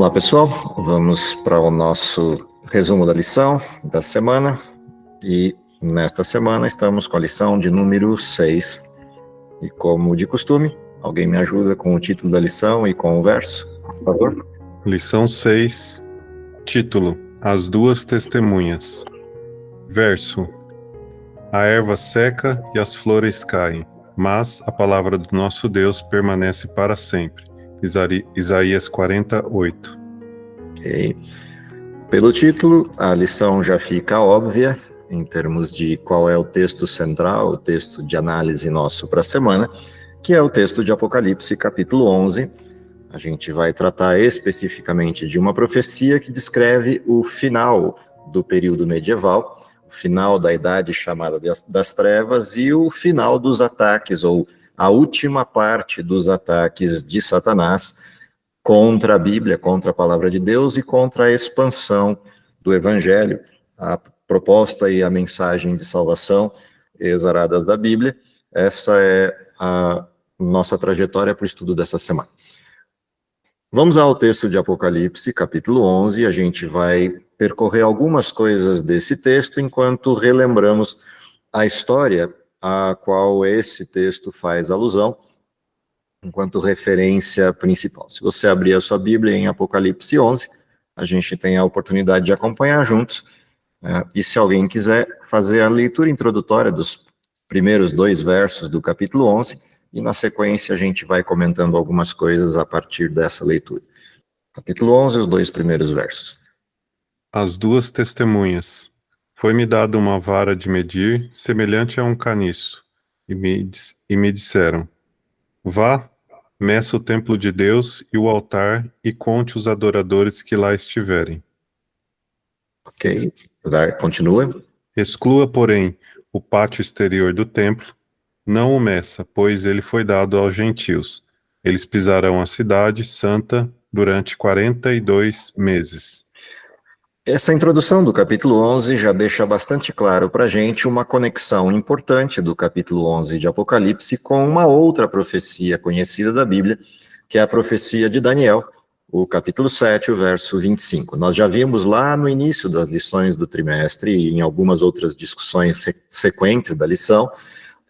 Olá pessoal, vamos para o nosso resumo da lição da semana e nesta semana estamos com a lição de número 6 e como de costume, alguém me ajuda com o título da lição e com o verso, por favor? Lição 6, título: As duas testemunhas. Verso: A erva seca e as flores caem, mas a palavra do nosso Deus permanece para sempre. Isaías 48. Ok. Pelo título, a lição já fica óbvia em termos de qual é o texto central, o texto de análise nosso para a semana, que é o texto de Apocalipse, capítulo 11. A gente vai tratar especificamente de uma profecia que descreve o final do período medieval, o final da idade chamada das trevas e o final dos ataques, ou a última parte dos ataques de Satanás contra a Bíblia, contra a palavra de Deus e contra a expansão do Evangelho, a proposta e a mensagem de salvação exaradas da Bíblia. Essa é a nossa trajetória para o estudo dessa semana. Vamos ao texto de Apocalipse, capítulo 11, a gente vai percorrer algumas coisas desse texto enquanto relembramos a história a qual esse texto faz alusão, enquanto referência principal. Se você abrir a sua Bíblia em Apocalipse 11, a gente tem a oportunidade de acompanhar juntos, e se alguém quiser fazer a leitura introdutória dos primeiros 2 versos do capítulo 11, e na sequência a gente vai comentando algumas coisas a partir dessa leitura. Capítulo 11, os 2 primeiros versos. As duas testemunhas. Foi-me dada uma vara de medir, semelhante a um caniço, e me disseram: Vá, meça o templo de Deus e o altar, e conte os adoradores que lá estiverem. Ok, continua. Exclua, porém, o pátio exterior do templo, não o meça, pois ele foi dado aos gentios. Eles pisarão a cidade santa durante 42 meses. Essa introdução do capítulo 11 já deixa bastante claro para a gente uma conexão importante do capítulo 11 de Apocalipse com uma outra profecia conhecida da Bíblia, que é a profecia de Daniel, o capítulo 7, o verso 25. Nós já vimos lá no início das lições do trimestre e em algumas outras discussões sequentes da lição,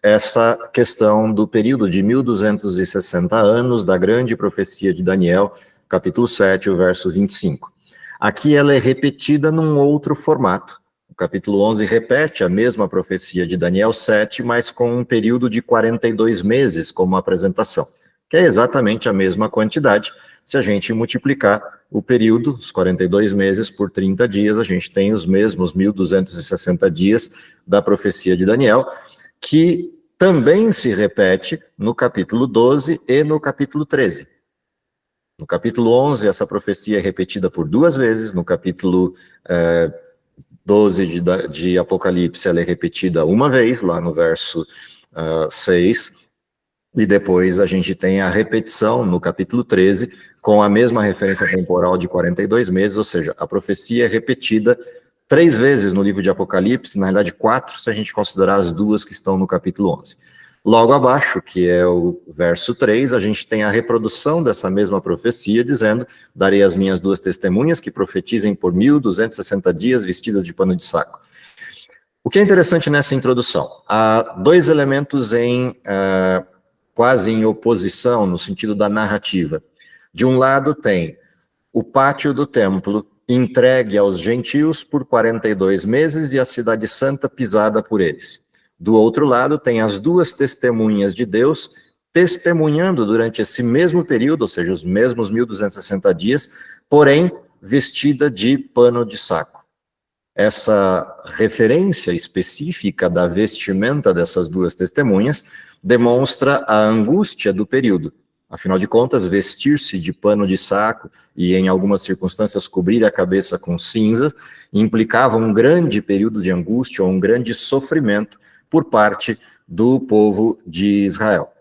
essa questão do período de 1260 anos da grande profecia de Daniel, capítulo 7, o verso 25. Aqui ela é repetida num outro formato. O capítulo 11 repete a mesma profecia de Daniel 7, mas com um período de 42 meses como apresentação, que é exatamente a mesma quantidade. Se a gente multiplicar o período, os 42 meses, por 30 dias, a gente tem os mesmos 1260 dias da profecia de Daniel, que também se repete no capítulo 12 e no capítulo 13. No capítulo 11, essa profecia é repetida por 2 vezes, no capítulo 12 de Apocalipse, ela é repetida uma vez, lá no verso 6, e depois a gente tem a repetição no capítulo 13, com a mesma referência temporal de 42 meses, ou seja, a profecia é repetida 3 vezes no livro de Apocalipse, na realidade 4, se a gente considerar as 2 que estão no capítulo 11. Logo abaixo, que é o verso 3, a gente tem a reprodução dessa mesma profecia, dizendo: darei as minhas 2 testemunhas que profetizem por 1260 dias vestidas de pano de saco. O que é interessante nessa introdução? Há 2 elementos quase em oposição, no sentido da narrativa. De um lado tem o pátio do templo entregue aos gentios por 42 meses e a cidade santa pisada por eles. Do outro lado, tem as 2 testemunhas de Deus testemunhando durante esse mesmo período, ou seja, os mesmos 1260 dias, porém vestida de pano de saco. Essa referência específica da vestimenta dessas 2 testemunhas demonstra a angústia do período. Afinal de contas, vestir-se de pano de saco e, em algumas circunstâncias, cobrir a cabeça com cinzas implicava um grande período de angústia ou um grande sofrimento por parte do povo de Israel.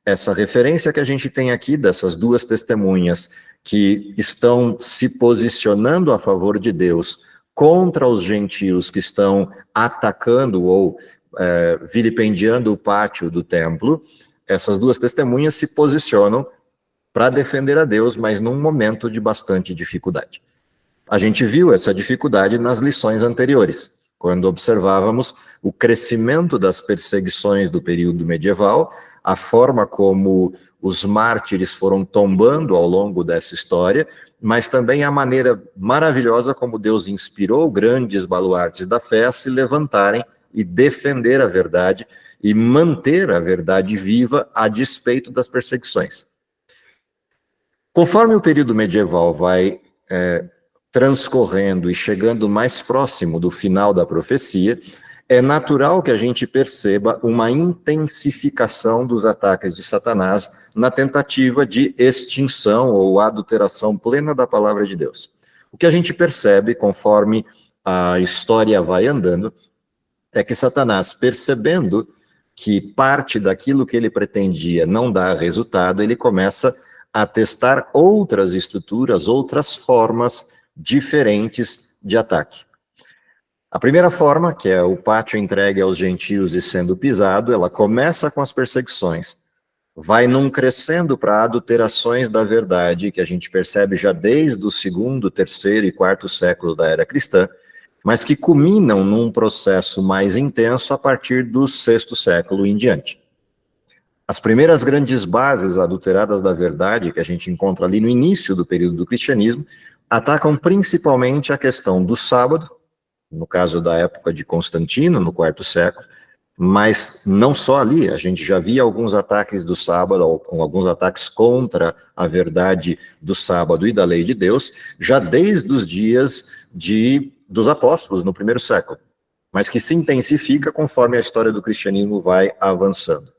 Essa referência que a gente tem aqui dessas 2 testemunhas que estão se posicionando a favor de Deus contra os gentios que estão atacando ou vilipendiando o pátio do templo, essas 2 testemunhas se posicionam para defender a Deus, mas num momento de bastante dificuldade. A gente viu essa dificuldade nas lições anteriores, quando observávamos o crescimento das perseguições do período medieval, a forma como os mártires foram tombando ao longo dessa história, mas também a maneira maravilhosa como Deus inspirou grandes baluartes da fé a se levantarem e defender a verdade e manter a verdade viva a despeito das perseguições. Conforme o período medieval vai transcorrendo e chegando mais próximo do final da profecia, é natural que a gente perceba uma intensificação dos ataques de Satanás na tentativa de extinção ou adulteração plena da palavra de Deus. O que a gente percebe, conforme a história vai andando, é que Satanás, percebendo que parte daquilo que ele pretendia não dá resultado, ele começa a testar outras estruturas, outras formas diferentes de ataque. A primeira forma, que é o pátio entregue aos gentios e sendo pisado, ela começa com as perseguições, vai num crescendo para adulterações da verdade, que a gente percebe já desde o 2º, 3º e 4º século da era cristã, mas que culminam num processo mais intenso a partir do 6º século em diante. As primeiras grandes bases adulteradas da verdade, que a gente encontra ali no início do período do cristianismo, atacam principalmente a questão do sábado, no caso da época de Constantino, no 4º século, mas não só ali, a gente já via alguns ataques do sábado, alguns ataques contra a verdade do sábado e da lei de Deus, já desde os dias dos apóstolos, no 1º século, mas que se intensifica conforme a história do cristianismo vai avançando.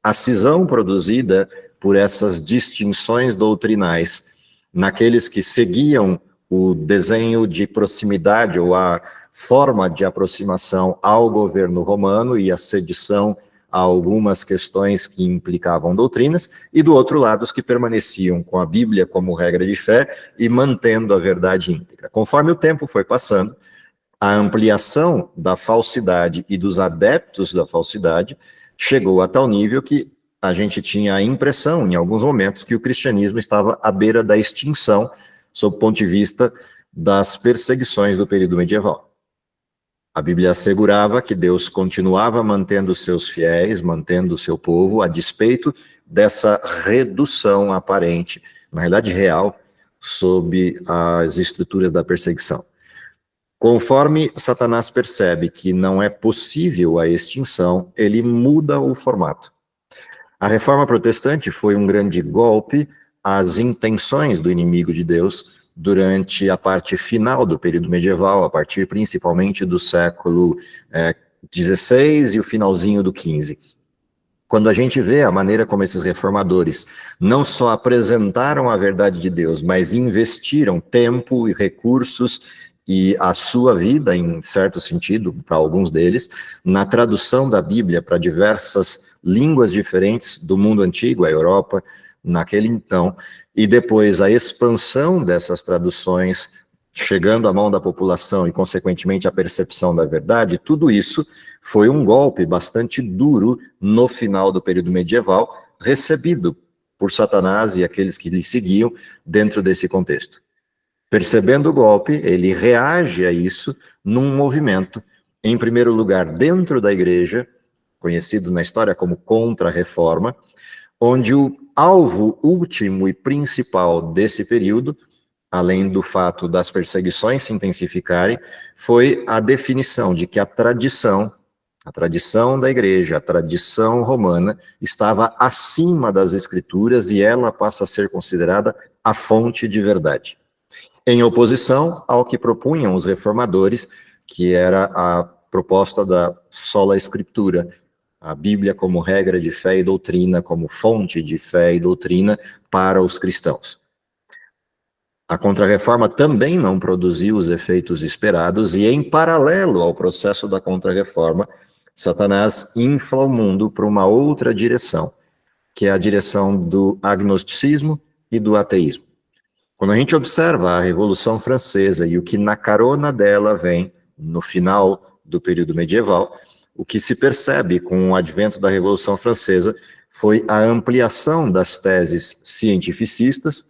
A cisão produzida por essas distinções doutrinais naqueles que seguiam o desenho de proximidade ou a forma de aproximação ao governo romano e a sedição a algumas questões que implicavam doutrinas, e do outro lado os que permaneciam com a Bíblia como regra de fé e mantendo a verdade íntegra. Conforme o tempo foi passando, a ampliação da falsidade e dos adeptos da falsidade chegou a tal nível que a gente tinha a impressão, em alguns momentos, que o cristianismo estava à beira da extinção, sob o ponto de vista das perseguições do período medieval. A Bíblia assegurava que Deus continuava mantendo seus fiéis, mantendo o seu povo, a despeito dessa redução aparente, na realidade real, sob as estruturas da perseguição. Conforme Satanás percebe que não é possível a extinção, ele muda o formato. A Reforma Protestante foi um grande golpe às intenções do inimigo de Deus durante a parte final do período medieval, a partir principalmente do século XVI e o finalzinho do XV. Quando a gente vê a maneira como esses reformadores não só apresentaram a verdade de Deus, mas investiram tempo e recursos e a sua vida, em certo sentido, para alguns deles, na tradução da Bíblia para diversas línguas diferentes do mundo antigo, a Europa, naquele então, e depois a expansão dessas traduções, chegando à mão da população e, consequentemente, a percepção da verdade, tudo isso foi um golpe bastante duro no final do período medieval, recebido por Satanás e aqueles que lhe seguiam dentro desse contexto. Percebendo o golpe, ele reage a isso num movimento, em primeiro lugar, dentro da igreja, conhecido na história como Contra-Reforma, onde o alvo último e principal desse período, além do fato das perseguições se intensificarem, foi a definição de que a tradição da igreja, a tradição romana, estava acima das escrituras e ela passa a ser considerada a fonte de verdade. Em oposição ao que propunham os reformadores, que era a proposta da sola escritura, a Bíblia como regra de fé e doutrina, como fonte de fé e doutrina para os cristãos. A Contra-Reforma também não produziu os efeitos esperados e, em paralelo ao processo da Contra-Reforma, Satanás infla o mundo para uma outra direção, que é a direção do agnosticismo e do ateísmo. Quando a gente observa a Revolução Francesa e o que na carona dela vem no final do período medieval, o que se percebe com o advento da Revolução Francesa foi a ampliação das teses cientificistas,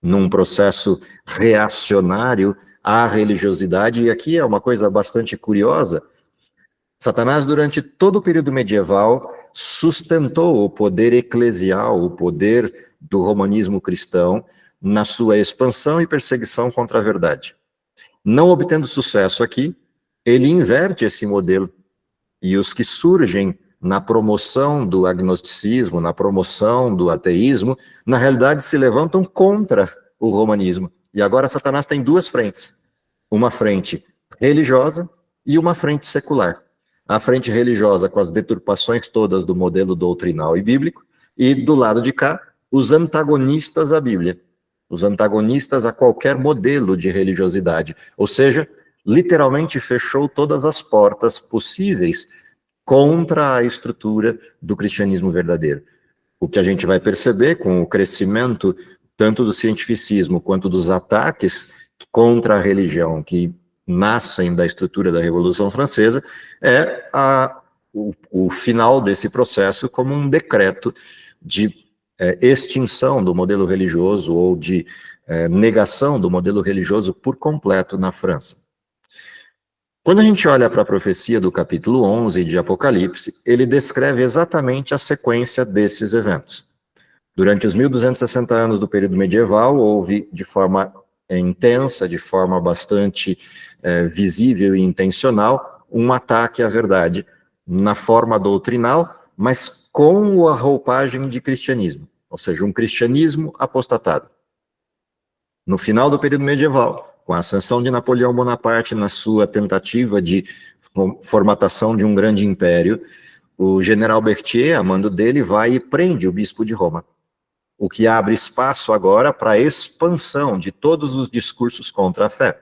num processo reacionário à religiosidade, e aqui é uma coisa bastante curiosa. Satanás, durante todo o período medieval, sustentou o poder eclesial, o poder do romanismo cristão, na sua expansão e perseguição contra a verdade. Não obtendo sucesso aqui, ele inverte esse modelo, e os que surgem na promoção do agnosticismo, na promoção do ateísmo, na realidade se levantam contra o romanismo. E agora Satanás tem duas frentes, uma frente religiosa e uma frente secular. A frente religiosa com as deturpações todas do modelo doutrinal e bíblico, e do lado de cá, os antagonistas à Bíblia, os antagonistas a qualquer modelo de religiosidade, ou seja, literalmente fechou todas as portas possíveis contra a estrutura do cristianismo verdadeiro. O que a gente vai perceber com o crescimento tanto do cientificismo quanto dos ataques contra a religião que nascem da estrutura da Revolução Francesa é o final desse processo como um decreto de extinção do modelo religioso ou de negação do modelo religioso por completo na França. Quando a gente olha para a profecia do capítulo 11 de Apocalipse, ele descreve exatamente a sequência desses eventos. Durante os 1260 anos do período medieval, houve de forma intensa, de forma bastante visível e intencional, um ataque à verdade na forma doutrinal, mas com a roupagem de cristianismo, ou seja, um cristianismo apostatado. No final do período medieval, com a ascensão de Napoleão Bonaparte na sua tentativa de formatação de um grande império, o general Berthier, a mando dele, vai e prende o bispo de Roma, o que abre espaço agora para a expansão de todos os discursos contra a fé.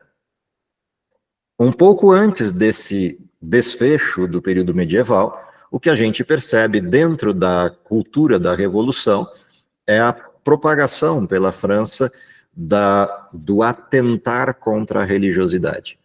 Um pouco antes desse desfecho do período medieval, o que a gente percebe dentro da cultura da Revolução é a propagação pela França do atentar contra a religiosidade.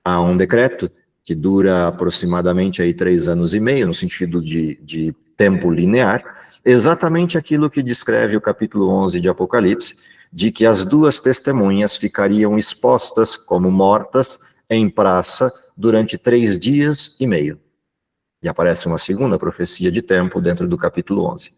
Há um decreto que dura aproximadamente aí 3 anos e meio, no sentido de tempo linear, exatamente aquilo que descreve o capítulo 11 de Apocalipse, de que as duas testemunhas ficariam expostas como mortas em praça durante 3 dias e meio. E aparece uma segunda profecia de tempo dentro do capítulo 11.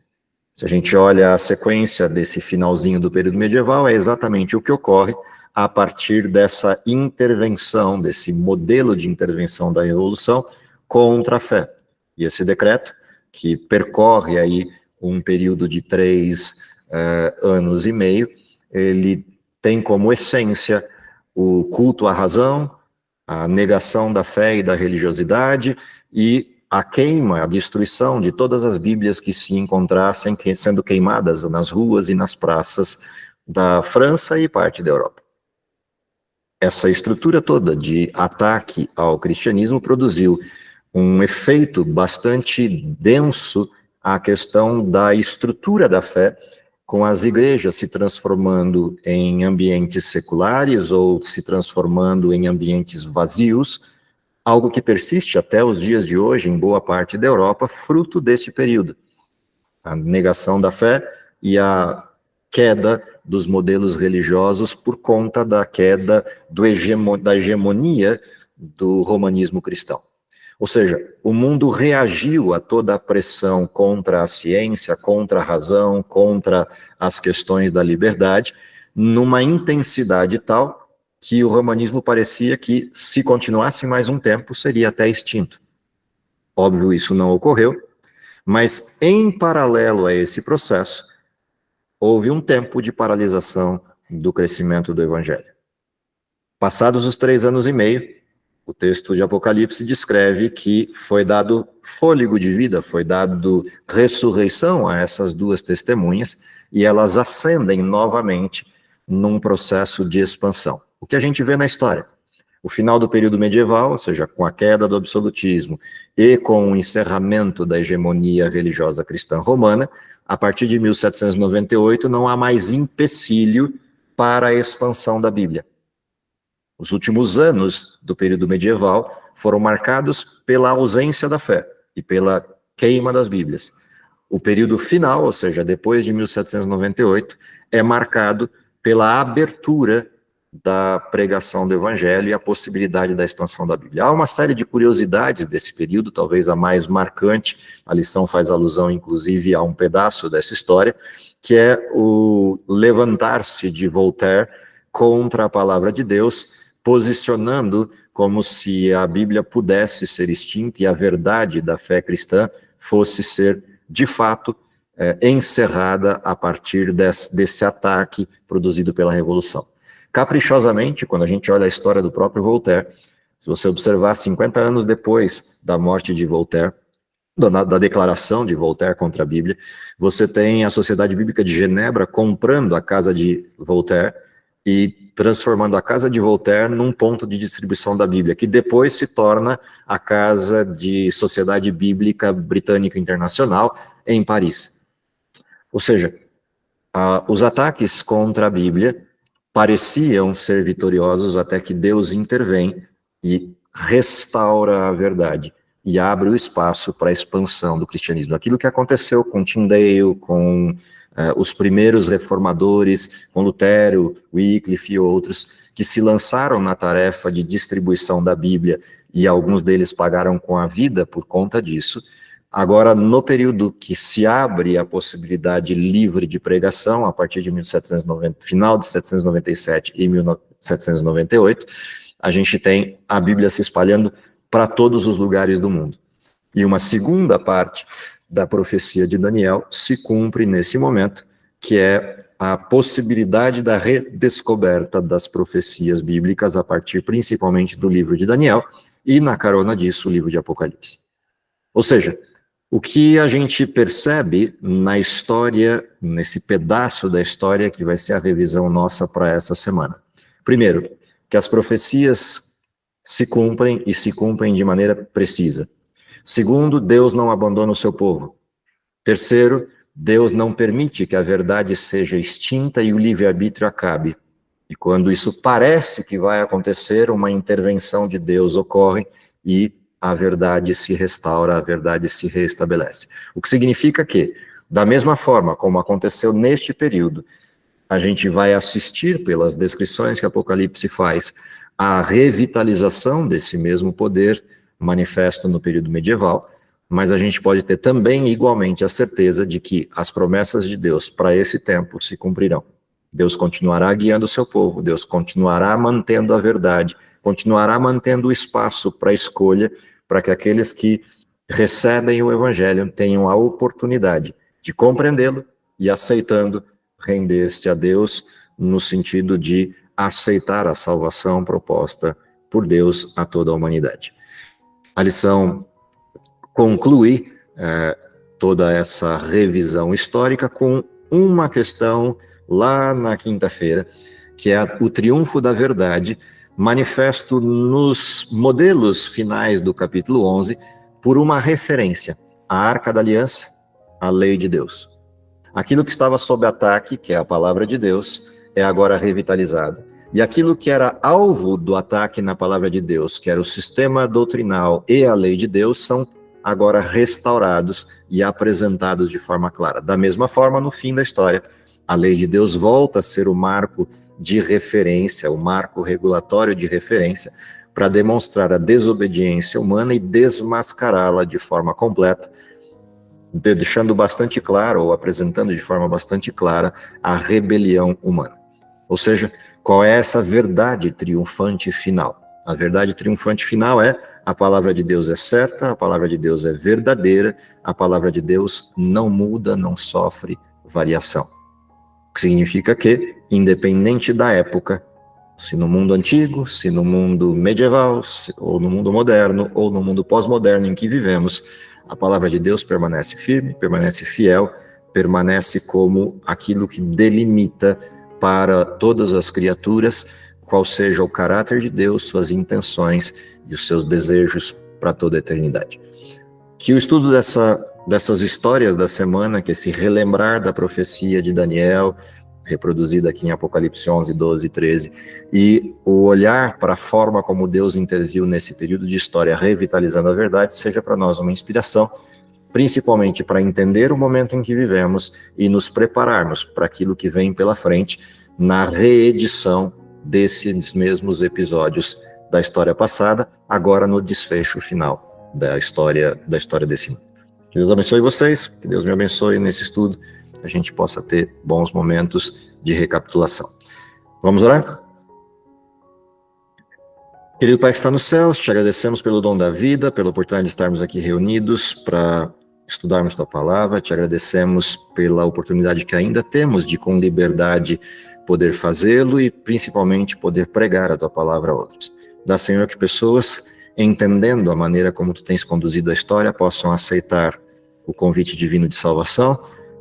Se a gente olha a sequência desse finalzinho do período medieval, é exatamente o que ocorre a partir dessa intervenção, desse modelo de intervenção da Revolução contra a fé. E esse decreto, que percorre aí um período de 3 anos e meio, ele tem como essência o culto à razão, a negação da fé e da religiosidade e a queima, a destruição de todas as Bíblias que se encontrassem sendo queimadas nas ruas e nas praças da França e parte da Europa. Essa estrutura toda de ataque ao cristianismo produziu um efeito bastante denso à questão da estrutura da fé, com as igrejas se transformando em ambientes seculares ou se transformando em ambientes vazios, algo que persiste até os dias de hoje em boa parte da Europa, fruto deste período. A negação da fé e a queda dos modelos religiosos por conta da queda da hegemonia do romanismo cristão. Ou seja, o mundo reagiu a toda a pressão contra a ciência, contra a razão, contra as questões da liberdade, numa intensidade tal que o romanismo parecia que, se continuasse mais um tempo, seria até extinto. Óbvio, isso não ocorreu, mas em paralelo a esse processo, houve um tempo de paralisação do crescimento do evangelho. Passados os 3 anos e meio, o texto de Apocalipse descreve que foi dado fôlego de vida, foi dado ressurreição a essas duas testemunhas, e elas ascendem novamente num processo de expansão. O que a gente vê na história? O final do período medieval, ou seja, com a queda do absolutismo e com o encerramento da hegemonia religiosa cristã romana, a partir de 1798 não há mais empecilho para a expansão da Bíblia. Os últimos anos do período medieval foram marcados pela ausência da fé e pela queima das Bíblias. o período final, ou seja, depois de 1798, é marcado pela abertura da pregação do Evangelho e a possibilidade da expansão da Bíblia. Há uma série de curiosidades desse período, talvez a mais marcante, a lição faz alusão, inclusive, a um pedaço dessa história, que é o levantar-se de Voltaire contra a palavra de Deus, posicionando como se a Bíblia pudesse ser extinta e a verdade da fé cristã fosse ser, de fato, encerrada a partir desse ataque produzido pela Revolução. Caprichosamente, quando a gente olha a história do próprio Voltaire, se você observar 50 anos depois da morte de Voltaire, da declaração de Voltaire contra a Bíblia, você tem a Sociedade Bíblica de Genebra comprando a casa de Voltaire e transformando a casa de Voltaire num ponto de distribuição da Bíblia, que depois se torna a Casa de Sociedade Bíblica Britânica Internacional em Paris. Ou seja, os ataques contra a Bíblia pareciam ser vitoriosos até que Deus intervém e restaura a verdade e abre o espaço para a expansão do cristianismo. Aquilo que aconteceu com Tyndale, com os primeiros reformadores, com Lutero, Wycliffe e outros, que se lançaram na tarefa de distribuição da Bíblia, e alguns deles pagaram com a vida por conta disso. Agora, no período que se abre a possibilidade livre de pregação, a partir de 1790, final de 1797 e 1798, a gente tem a Bíblia se espalhando para todos os lugares do mundo. E uma segunda parte da profecia de Daniel se cumpre nesse momento, que é a possibilidade da redescoberta das profecias bíblicas a partir principalmente do livro de Daniel e, na carona disso, o livro de Apocalipse. Ou seja, o que a gente percebe na história, nesse pedaço da história que vai ser a revisão nossa para essa semana? Primeiro, que as profecias se cumprem e se cumprem de maneira precisa. Segundo, Deus não abandona o seu povo. Terceiro, Deus não permite que a verdade seja extinta e o livre-arbítrio acabe. E quando isso parece que vai acontecer, uma intervenção de Deus ocorre e a verdade se restaura, a verdade se reestabelece. O que significa que, da mesma forma como aconteceu neste período, a gente vai assistir, pelas descrições que Apocalipse faz, à revitalização desse mesmo poder manifesto no período medieval, mas a gente pode ter também, igualmente, a certeza de que as promessas de Deus para esse tempo se cumprirão. Deus continuará guiando o seu povo, Deus continuará mantendo a verdade, continuará mantendo o espaço para a escolha, para que aqueles que recebem o Evangelho tenham a oportunidade de compreendê-lo e, aceitando, render-se a Deus no sentido de aceitar a salvação proposta por Deus a toda a humanidade. A lição conclui toda essa revisão histórica com uma questão lá na quinta-feira, que é o triunfo da verdade, manifesto nos modelos finais do capítulo 11, por uma referência, a Arca da Aliança, a lei de Deus. Aquilo que estava sob ataque, que é a palavra de Deus, é agora revitalizado. E aquilo que era alvo do ataque na palavra de Deus, que era o sistema doutrinal e a lei de Deus, são agora restaurados e apresentados de forma clara. Da mesma forma, no fim da história, a lei de Deus volta a ser o marco de referência, o marco regulatório de referência, para demonstrar a desobediência humana e desmascará-la de forma completa, deixando bastante claro, ou apresentando de forma bastante clara, a rebelião humana. Ou seja, qual é essa verdade triunfante final? A verdade triunfante final é: a palavra de Deus é certa, a palavra de Deus é verdadeira, a palavra de Deus não muda, não sofre variação. O que significa que, independente da época, se no mundo antigo, se no mundo medieval, ou no mundo moderno, ou no mundo pós-moderno em que vivemos, a palavra de Deus permanece firme, permanece fiel, permanece como aquilo que delimita para todas as criaturas qual seja o caráter de Deus, suas intenções e os seus desejos para toda a eternidade. Que o estudo dessas histórias da semana, que esse relembrar da profecia de Daniel, reproduzida aqui em Apocalipse 11, 12 e 13, e o olhar para a forma como Deus interviu nesse período de história, revitalizando a verdade, seja para nós uma inspiração, principalmente para entender o momento em que vivemos e nos prepararmos para aquilo que vem pela frente na reedição desses mesmos episódios da história passada, agora no desfecho final da história desse mundo. Que Deus abençoe vocês, que Deus me abençoe nesse estudo, que a gente possa ter bons momentos de recapitulação. Vamos orar? Querido Pai que está nos céus, te agradecemos pelo dom da vida, pela oportunidade de estarmos aqui reunidos para estudarmos tua palavra, te agradecemos pela oportunidade que ainda temos de, com liberdade, poder fazê-lo e, principalmente, poder pregar a tua palavra a outros. Dá, Senhor, que pessoas, entendendo a maneira como tu tens conduzido a história, possam aceitar o convite divino de salvação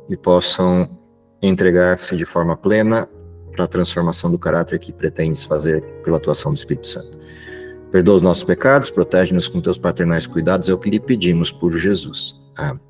e possam entregar-se de forma plena para a transformação do caráter que pretendes fazer pela atuação do Espírito Santo. Perdoa os nossos pecados, protege-nos com teus paternais cuidados, é o que lhe pedimos por Jesus. Amém.